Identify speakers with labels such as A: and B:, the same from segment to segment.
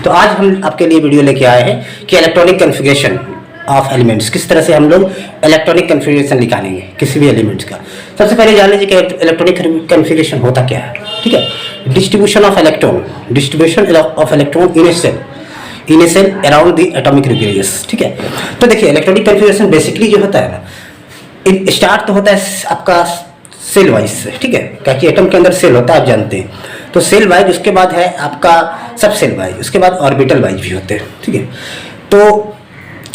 A: तो आज हम आपके लिए वीडियो लेके आए हैं कि इलेक्ट्रॉनिक कॉन्फ़िगरेशन ऑफ एलिमेंट्स, किस तरह से हम लोग इलेक्ट्रॉनिक कॉन्फ़िगरेशन निकालेंगे किसी भी एलिमेंट्स का। सबसे पहले जान लीजिए कि इलेक्ट्रॉनिक कॉन्फ़िगरेशन होता क्या है। ठीक है, distribution of electron in a shell around the atomic nucleus. ठीक है, तो देखिए इलेक्ट्रॉनिक कॉन्फ़िगरेशन बेसिकली जो होता है ना, स्टार्ट तो होता है आपका सेल वाइज से। ठीक है, क्योंकि एटम के अंदर सेल होता है, आप जानते हैं। तो सेल वाइज, उसके बाद है आपका सब सेल वाइज, उसके बाद ऑर्बिटल वाइज भी होते हैं। ठीक है, तो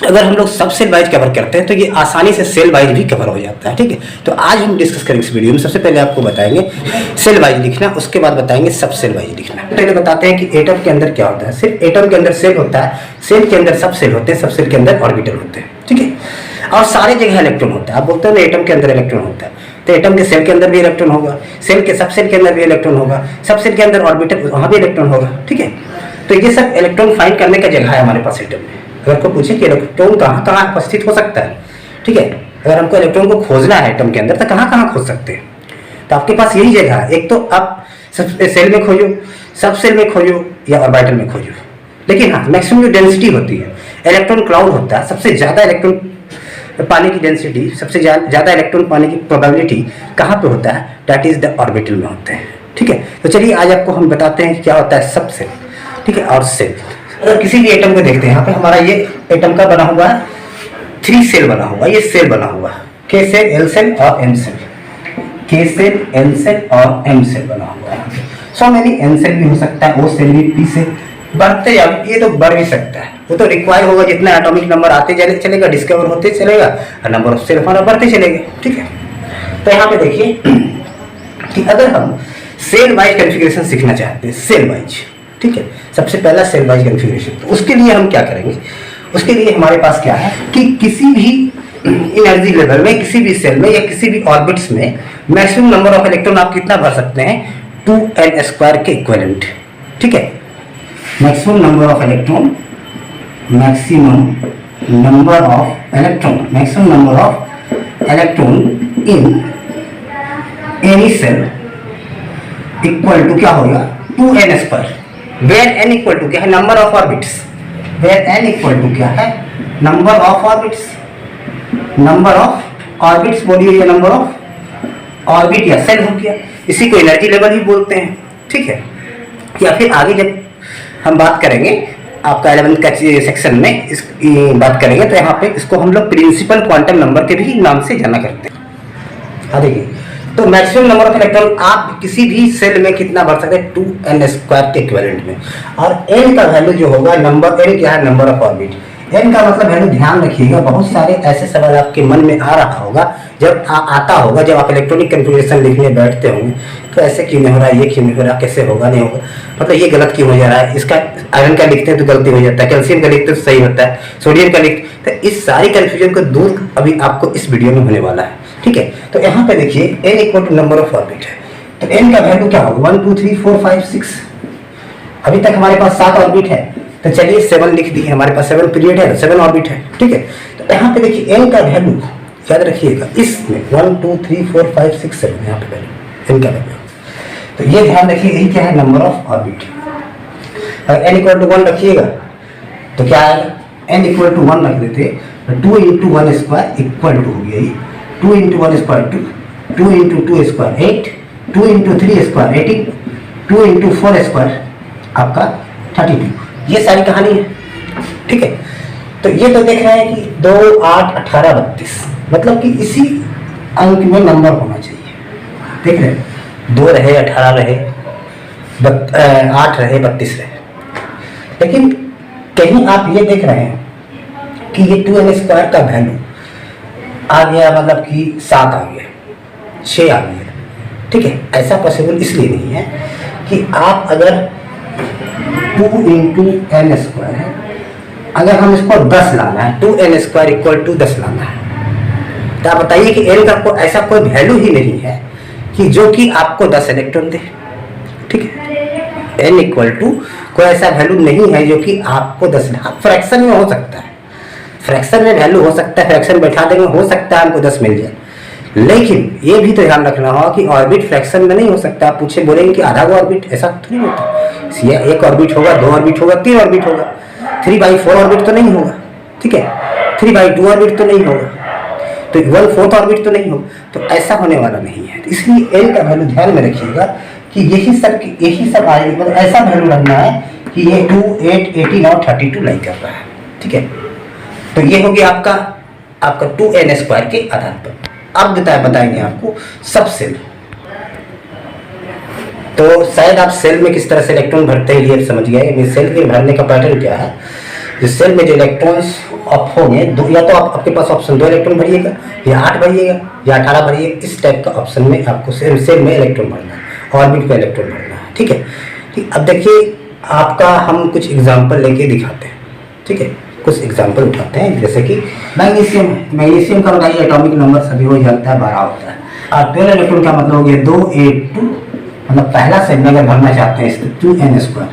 A: अगर हम लोग सब सेल वाइज कवर करते हैं तो ये आसानी से सेल वाइज भी कवर हो जाता है। ठीक है, तो आज हम डिस्कस करेंगे इस वीडियो में। सबसे पहले आपको बताएंगे सेल वाइज लिखना, उसके बाद बताएंगे सब सेल वाइज लिखना। पहले बताते हैं कि एटम के अंदर क्या होता है। सिर्फ एटम के अंदर सेल होता है, सेल के अंदर सब सेल होते हैं, सब सेल के अंदर ऑर्बिटल होते हैं। ठीक है, और सारे जगह इलेक्ट्रॉन होता है। आप बोलते हैं ना एटम के अंदर इलेक्ट्रॉन होता है, तो एटम के सेल के अंदर भी इलेक्ट्रॉन होगा, सेल के सब सेल के अंदर भी इलेक्ट्रॉन होगा, सब सेल के अंदर ऑर्बिटल, वहाँ भी इलेक्ट्रॉन होगा। ठीक है, तो ये सब इलेक्ट्रॉन फाइंड करने का जगह है हमारे पास एटम में। अगर कोई पूछे कि इलेक्ट्रॉन कहाँ कहाँ उपस्थित हो सकता है, ठीक है, अगर हमको इलेक्ट्रॉन को खोजना है एटम के अंदर तो कहाँ कहाँ खोज सकते हैं, तो आपके पास यही जगह है। एक तो आप सेल में खोजो, सब सेल में खोजो, या ऑर्बिटल में खोजो। लेकिन हाँ, मैक्सिमम जो डेंसिटी होती है, इलेक्ट्रॉन क्लाउड होता है, सबसे ज़्यादा इलेक्ट्रॉन पाने की डेंसिटी, सबसे ज़्यादा इलेक्ट्रॉन पाने की प्रोबेबिलिटी कहाँ पे होता है, दैट इज द ऑर्बिटल में होते हैं। ठीक है, तो चलिए आज आपको हम बताते हैं कि क्या होता है सब सेल। ठीक है, और सेल, अगर किसी भी एटम को देखते हैं, यहाँ पे हमारा ये एटम का बना हुआ है, 3 सेल बना हुआ है, ये सेल बना हुआ है, के सेल, एल सेल और एम सेल, के सेल, एल सेल और एम सेल बना हुआ है। सो मेनी एन सेल भी हो सकता है, ओ सेल भी, पी सेल, बढ़ते जा, ये तो बढ़ भी सकता है, वो तो रिक्वायर होगा, जितना एटॉमिक नंबर आते चलेगा, डिस्कवर होते चलेगा, और नंबर ऑफ सेल हमारा बढ़ते चलेगा। ठीक है, तो यहाँ पे देखिए कि अगर हम सेल वाइज कॉन्फ़िगरेशन सीखना चाहते हैं, सेल वाइज, ठीक है, सबसे पहला सेल वाइज कॉन्फ़िगरेशन, तो उसके लिए हम क्या करेंगे, उसके लिए हमारे पास क्या है कि किसी भी एनर्जी लेवल में, किसी भी सेल में या किसी भी ऑर्बिट्स में मैक्सिमम नंबर ऑफ इलेक्ट्रॉन आप कितना भर सकते हैं, 2n² के इक्विवेलेंट। ठीक है, maximum number of electron, maximum number of electron in any shell equal to क्या होगा, 2n², where n equal to क्या है, number of orbits, where n equal to क्या है, number of orbits, number of orbits बोलिए, या number of orbit या shell हो गया, इसी को एनर्जी लेवल ही बोलते हैं। ठीक है, या फिर आगे जब हम बात करेंगे आपका 11th का सेक्शन में इस बात करेंगे, तो यहाँ पे इसको हम लोग प्रिंसिपल क्वांटम नंबर के भी नाम से जाना करते हैं। हाँ देखिए, तो मैक्सिमम नंबर ऑफ इलेक्ट्रॉन आप किसी भी सेल में कितना भर सकते हैं, 2n² के इक्विवेलेंट में। और n का वैल्यू जो होगा, नंबर n क्या है, नंबर ऑफ ऑर्बिट। n का मतलब वैल्यू, ध्यान रखिएगा, बहुत सारे ऐसे सवाल आपके मन में आ रहा होगा, जब आता होगा, जब आप इलेक्ट्रॉनिक कॉन्फ़िगरेशन लिखने बैठते होंगे, तो ऐसे क्यों नहीं हो रहा है, ये क्यों नहीं हो रहा, कैसे होगा, नहीं होगा, मतलब ये गलत क्यों हो जा रहा है, इसका आयरन का लिखते हैं तो गलती हो जाता है, कैल्शियम का लिखते हैं तो सही होता है, सोडियम का लिखते, तो इस सारी कन्फ्यूजन को दूर अभी आपको इस वीडियो में होने वाला है। ठीक है, तो यहाँ पे देखिए n equal to number of orbit है, तो n का वैल्यू क्या होगा, 1 2 3 4 5 6, अभी तक हमारे पास 7 ऑर्बिट है, तो चलिए 7 लिख दिए, हमारे पास 7 पीरियड है, 7 ऑर्बिट है। ठीक है, तो यहाँ पे देखिए n का वैल्यू याद रखिएगा, इसमें 1 2 3 4 5 6 7 यहाँ पे वैल्यू n का वैल्यू, तो ये ध्यान रखिए, यही क्या है, नंबर ऑफ ऑर्बिट। अगर n इक्वल टू 1 रखिएगा तो क्या आएगा, n इक्वल टू 1 रख देते, 2 × 1² इक्वल टू हो गया, 2 × 1² 2 × 2² 8, 2 × 3² 18, 2 × 4² आपका 32, ये सारी कहानी है। ठीक है, तो ये तो देख रहे हैं कि 2 8 18 32, मतलब कि इसी अंक में नंबर होना चाहिए। देख रहे हैं, 2 रहे, 18 रहे, 8 रहे, 32 रहे, लेकिन कहीं आप ये देख रहे हैं कि ये 2n² का वैल्यू आ गया, मतलब कि 7 आ गया, 6 आ गया। ठीक है, ऐसा पॉसिबल इसलिए नहीं है कि आप अगर 2 × n² है, अगर हम इसको 10 लाना है, 2n² इक्वल टू 10 लाना है, तो आप बताइए कि n का ऐसा कोई वैल्यू ही नहीं है कि जो कि आपको 10 इलेक्ट्रॉन दे। ठीक है, n इक्वल टू कोई ऐसा वैल्यू नहीं है जो कि आपको 10, फ्रैक्शन में हो सकता है, फ्रैक्शन में वैल्यू हो सकता है, फ्रैक्शन बैठा देंगे, हो सकता है हमको 10 मिल जाए, लेकिन ये भी तो ध्यान रखना होगा कि ऑर्बिट फ्रैक्शन में नहीं हो सकता। आप पूछे बोलेंगे कि आधा ऑर्बिट, ऐसा तो नहीं होता। या एक ऑर्बिट होगा, 2 ऑर्बिट होगा, 3 ऑर्बिट होगा, 3/4 ऑर्बिट तो नहीं होगा, ठीक है, 3/2 ऑर्बिट तो नहीं होगा, तो 1/4 ऑर्बिट तो नहीं होगा। तो ऐसा होने वाला नहीं है। तो इसलिए एल का वैल्यू ध्यान में रखिएगा कि यही सब आएगी, मतलब ऐसा वैल्यू रखना है कि ये 2, 8, 18 और 32 लाई कर रहा है, ठीक है। तो ये हो गया आपका 2n² के आधार पर। अब बताएंगे आपको सब सेल। तो शायद आप सेल में किस तरह से इलेक्ट्रॉन भरते हैं ये समझ गए। सेल के भरने का पैटर्न क्या है, जिस सेल में जो इलेक्ट्रॉन्स ऑफ होंगे, या तो आपके पास ऑप्शन 2 इलेक्ट्रॉन भरिएगा, या 8 भरिएगा, या 18 भरिएगा। इस टाइप का ऑप्शन में आपको सेल में इलेक्ट्रॉन भरना है, ऑर्बिट पे इलेक्ट्रॉन भरना है, ठीक है। ठीक, अब देखिए आपका हम कुछ एग्जाम्पल लेके दिखाते हैं, ठीक है। कुछ एग्जाम्पल उठाते हैं, जैसे कि मैग्नीशियम का बताइए एटॉमिक नंबर सभी हो जाता है 12 होता है। और 12 इलेक्ट्रॉन का मतलब हो गया 2, 8, 2, मतलब पहला सेल में अगर भरना चाहते हैं इसको 2n²,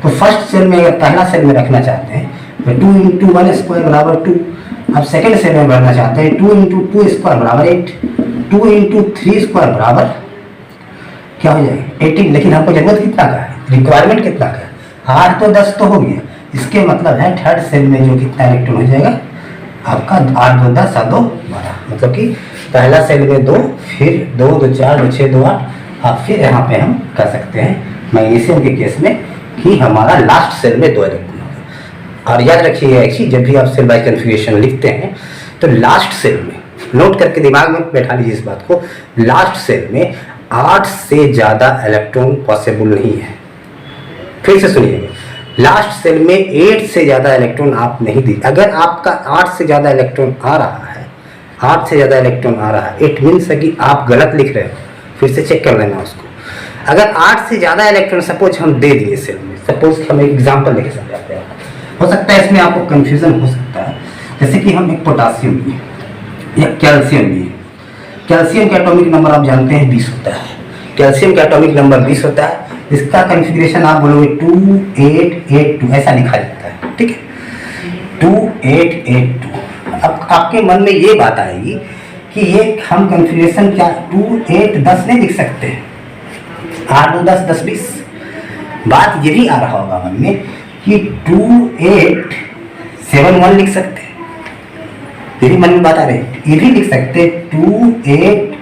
A: तो फर्स्ट सेल में अगर पहला सेल में रखना चाहते हैं तो 2 × 1² बराबर 2। अब सेकेंड सेल में भरना चाहते हैं 2 × 2² बराबर 8, 2 × 3² बराबर क्या हो जाएगा 18। लेकिन हमको जरूरत कितना का है, रिक्वायरमेंट कितना का है, 8 तो 10 तो हो गया। इसके मतलब है थर्ड सेल में जो कितना इलेक्ट्रॉन हो जाएगा आपका 8, 2, 10, 7, 2, 12। मतलब कि पहला सेल में 2, फिर 2, 2, 4, 2, 6, 2, 8। अब फिर यहाँ पे हम कर सकते हैं मैग्नीशियम के केस में कि हमारा लास्ट सेल में 2 इलेक्ट्रॉन होगा। और याद रखिएगा एक चीज, जब भी आप सेल बाय कन्फिग्रेशन लिखते हैं तो लास्ट सेल में, नोट करके दिमाग में बैठा लीजिए इस बात को, लास्ट सेल में 8 से ज़्यादा इलेक्ट्रॉन पॉसिबल नहीं है। फिर से सुनिएगा, लास्ट सेल में 8 से ज़्यादा इलेक्ट्रॉन आप नहीं दी। अगर आपका 8 से ज़्यादा इलेक्ट्रॉन आ रहा है, 8 से ज़्यादा इलेक्ट्रॉन आ रहा है, इट मीन्स है कि आप गलत लिख रहे हो। फिर से चेक कर लेना उसको। अगर 8 से ज़्यादा इलेक्ट्रॉन सपोज हम दे दिए सेल में, सपोज हम एक एग्जाम्पल लेके समझाते हैं, हो सकता है इसमें आपको कन्फ्यूज़न हो सकता है। जैसे कि हम एक पोटासियम लिए या कैल्शियम लिए। कैल्शियम का एटॉमिक नंबर आप जानते हैं 20 होता है। कैल्शियम का एटॉमिक नंबर 20 होता है। इसका कॉन्फ़िगरेशन आप बोलोगे 2, 8, 8, 2 ऐसा लिखा जाता है, ठीक है, 2, 8, 8, 2। अब आपके मन में ये बात आएगी कि ये हम कॉन्फ़िगरेशन क्या 2, 8, 10 नहीं लिख सकते, 8, 2, 10, 10, 20। बात ये भी आ रहा होगा मन में कि 2, 8, 7, 1 लिख सकते हैं। ये भी मन में बात आ रही है। ये भी लिख सकते 2, 8,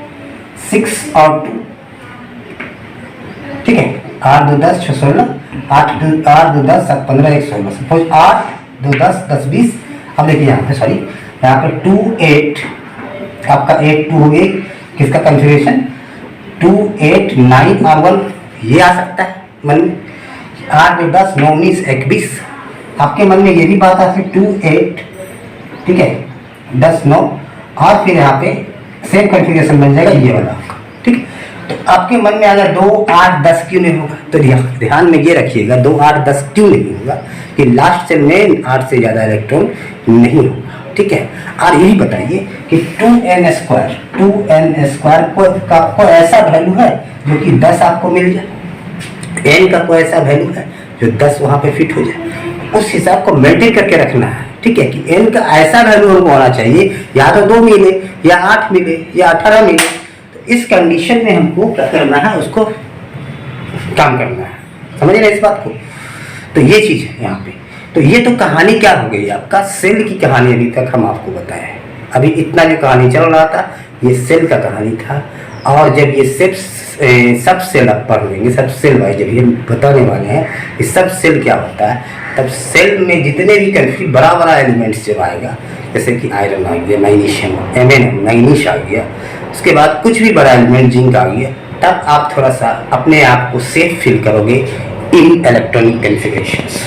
A: 6 और 2, ठीक है। 8, 2, 10, 6, 16, 8, 2, 10, 7, 15, 1, 16। सपोज 8, 2, 10, 10, 20। अब देखिए यहाँ पे, सॉरी, यहाँ पे 2, 8, आपका 8, 2 हो गई। किसका कॉन्फ़िगरेशन 2, 8, 9 और 1, ये आ सकता है मन में। 8, 2, 10, 9, 19, 21। आपके मन में ये भी बात आ सकती 2, 8, ठीक है, 10, 9 और फिर यहाँ पे सेम कॉन्फ़िगरेशन बन जाएगा ये वाला, ठीक है। तो आपके मन में अगर 2, 8, 10 क्यों नहीं होगा, तो ध्यान में ये रखिएगा 2, 8, 10 क्यों नहीं होगा कि लास्ट सेल में 8 से ज़्यादा इलेक्ट्रॉन नहीं होगा, ठीक है। और यही बताइए कि 2n² का कोई ऐसा वैल्यू है जो कि 10 आपको मिल जाए, n का कोई ऐसा वैल्यू है जो 10 वहाँ पे फिट हो जाए। उस हिसाब को मेंटेन करके रखना है, ठीक है, कि n का ऐसा वैल्यू हमको होना चाहिए, या तो 2 मिले, या 8 मिले, या 18 मिले। तो इस कंडीशन में हमको क्या करना है, उसको काम करना है। समझ रहे इस बात को? तो ये चीज़ है यहाँ पे। तो ये तो कहानी क्या हो गई आपका, सेल की कहानी अभी तक हम आपको बताए हैं। अभी इतना जो कहानी चल रहा था ये सेल का कहानी था। और जब ये सब सेल आप पढ़ लेंगे, सब सेल वाइज जब ये बताने वाले हैं कि सब सेल क्या होता है, तब सेल में जितने भी बड़ा बड़ा एलिमेंट्स जब आएगा, जैसे कि आयरन आ गया, मैग्नीशियम, Mn मैग्नीश आ गया, उसके बाद कुछ भी बड़ा एलिमेंट जिंक आ गया, तब आप थोड़ा सा अपने आप को सेफ फील करोगे इन इलेक्ट्रॉनिक कॉन्फ़िगरेशंस।